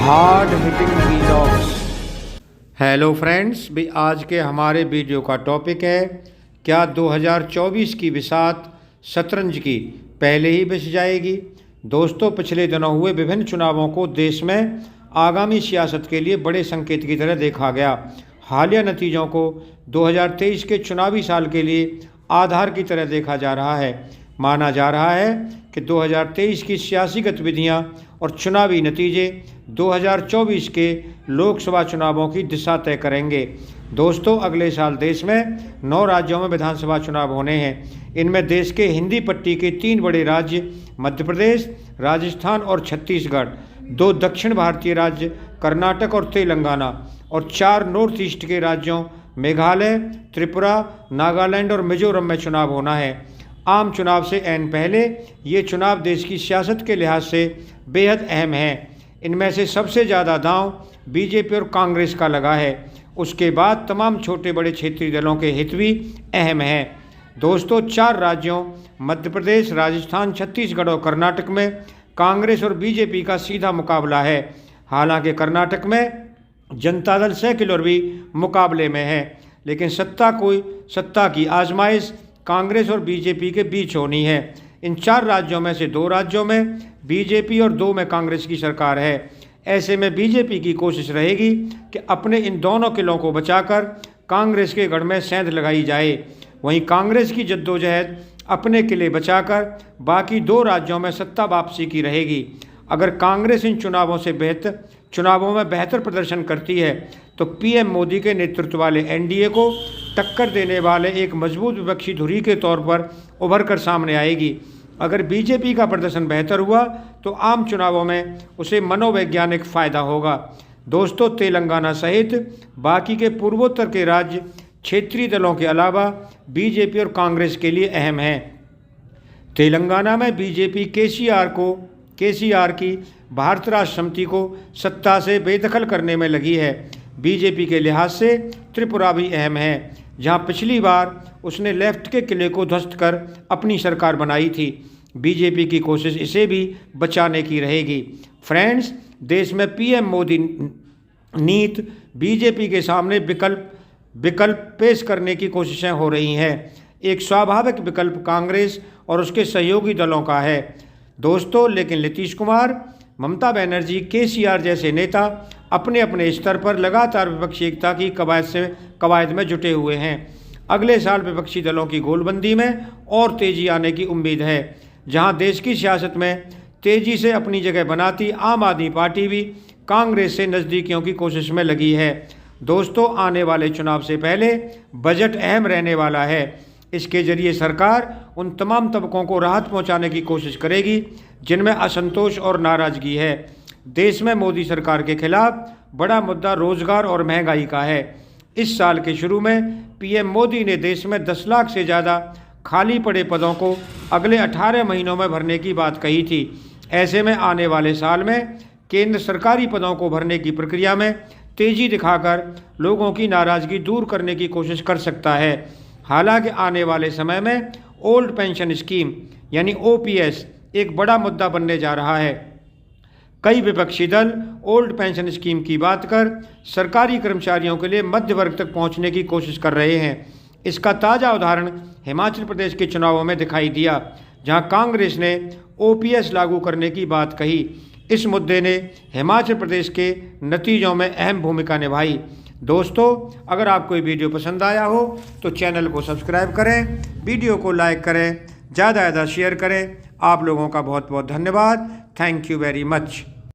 Hard hitting vlogs. Hello friends, भी आज के हमारे वीडियो का टॉपिक है, क्या 2024 की बिसात शतरंज की पहले ही बिछ जाएगी। दोस्तों, पिछले दिनों हुए विभिन्न चुनावों को देश में आगामी सियासत के लिए बड़े संकेत की तरह देखा गया। हालिया नतीजों को 2023 के चुनावी साल के लिए आधार की तरह देखा जा रहा है। माना जा रहा है कि 2023 की सियासी गतिविधियां और चुनावी नतीजे 2024 के लोकसभा चुनावों की दिशा तय करेंगे। दोस्तों, अगले साल देश में 9 राज्यों में विधानसभा चुनाव होने हैं। इनमें देश के हिंदी पट्टी के 3 बड़े राज्य मध्य प्रदेश, राजस्थान और छत्तीसगढ़, 2 दक्षिण भारतीय राज्य कर्नाटक और तेलंगाना और 4 नॉर्थ ईस्ट के राज्यों मेघालय, त्रिपुरा, नागालैंड और मिजोरम में चुनाव होना है। आम चुनाव से ऐन पहले ये चुनाव देश की सियासत के लिहाज से बेहद अहम है। इनमें से सबसे ज़्यादा दांव बीजेपी और कांग्रेस का लगा है। उसके बाद तमाम छोटे बड़े क्षेत्रीय दलों के हित भी अहम हैं। दोस्तों, 4 राज्यों मध्य प्रदेश, राजस्थान, छत्तीसगढ़ और कर्नाटक में कांग्रेस और बीजेपी का सीधा मुकाबला है। हालांकि कर्नाटक में जनता दल सेक्युलर भी मुकाबले में है, लेकिन सत्ता की आजमाइश कांग्रेस और बीजेपी के बीच होनी है। इन 4 राज्यों में से 2 राज्यों में बीजेपी और 2 में कांग्रेस की सरकार है। ऐसे में बीजेपी की कोशिश रहेगी कि अपने इन दोनों किलों को बचाकर कांग्रेस के गढ़ में सेंध लगाई जाए। वहीं कांग्रेस की जद्दोजहद अपने किले बचाकर बाकी 2 राज्यों में सत्ता वापसी की रहेगी। अगर कांग्रेस इन चुनावों में बेहतर प्रदर्शन करती है तो पीएम मोदी के नेतृत्व वाले एनडीए को टक्कर देने वाले एक मजबूत विपक्षी धुरी के तौर पर उभर कर सामने आएगी। अगर बीजेपी का प्रदर्शन बेहतर हुआ तो आम चुनावों में उसे मनोवैज्ञानिक फ़ायदा होगा। दोस्तों, तेलंगाना सहित बाकी के पूर्वोत्तर के राज्य क्षेत्रीय दलों के अलावा बीजेपी और कांग्रेस के लिए अहम हैं। तेलंगाना में बीजेपी केसीआर की भारत राष्ट्र समिति को सत्ता से बेदखल करने में लगी है। बीजेपी के लिहाज से त्रिपुरा भी अहम है, जहां पिछली बार उसने लेफ्ट के किले को ध्वस्त कर अपनी सरकार बनाई थी। बीजेपी की कोशिश इसे भी बचाने की रहेगी। फ्रेंड्स, देश में पीएम मोदी नीति बीजेपी के सामने विकल्प पेश करने की कोशिशें हो रही हैं। एक स्वाभाविक विकल्प कांग्रेस और उसके सहयोगी दलों का है। दोस्तों, लेकिन नीतीश कुमार, ममता बनर्जी, केसीआर जैसे नेता अपने अपने स्तर पर लगातार विपक्षी एकता की कवायद में जुटे हुए हैं। अगले साल विपक्षी दलों की गोलबंदी में और तेजी आने की उम्मीद है। जहां देश की सियासत में तेजी से अपनी जगह बनाती आम आदमी पार्टी भी कांग्रेस से नज़दीकियों की कोशिश में लगी है। दोस्तों, आने वाले चुनाव से पहले बजट अहम रहने वाला है। इसके जरिए सरकार उन तमाम तबकों को राहत पहुंचाने की कोशिश करेगी जिनमें असंतोष और नाराजगी है। देश में मोदी सरकार के खिलाफ बड़ा मुद्दा रोजगार और महंगाई का है। इस साल के शुरू में पीएम मोदी ने देश में 10 लाख से ज़्यादा खाली पड़े पदों को अगले 18 महीनों में भरने की बात कही थी। ऐसे में आने वाले साल में केंद्र सरकारी पदों को भरने की प्रक्रिया में तेजी दिखाकर लोगों की नाराज़गी दूर करने की कोशिश कर सकता है। हालांकि आने वाले समय में ओल्ड पेंशन स्कीम यानी ओपीएस एक बड़ा मुद्दा बनने जा रहा है। कई विपक्षी दल ओल्ड पेंशन स्कीम की बात कर सरकारी कर्मचारियों के लिए मध्य वर्ग तक पहुंचने की कोशिश कर रहे हैं। इसका ताज़ा उदाहरण हिमाचल प्रदेश के चुनावों में दिखाई दिया, जहां कांग्रेस ने ओपीएस लागू करने की बात कही। इस मुद्दे ने हिमाचल प्रदेश के नतीजों में अहम भूमिका निभाई। दोस्तों, अगर आपको ये वीडियो पसंद आया हो तो चैनल को सब्सक्राइब करें, वीडियो को लाइक करें, ज़्यादा से ज़्यादा शेयर करें। आप लोगों का बहुत बहुत धन्यवाद। Thank you very much.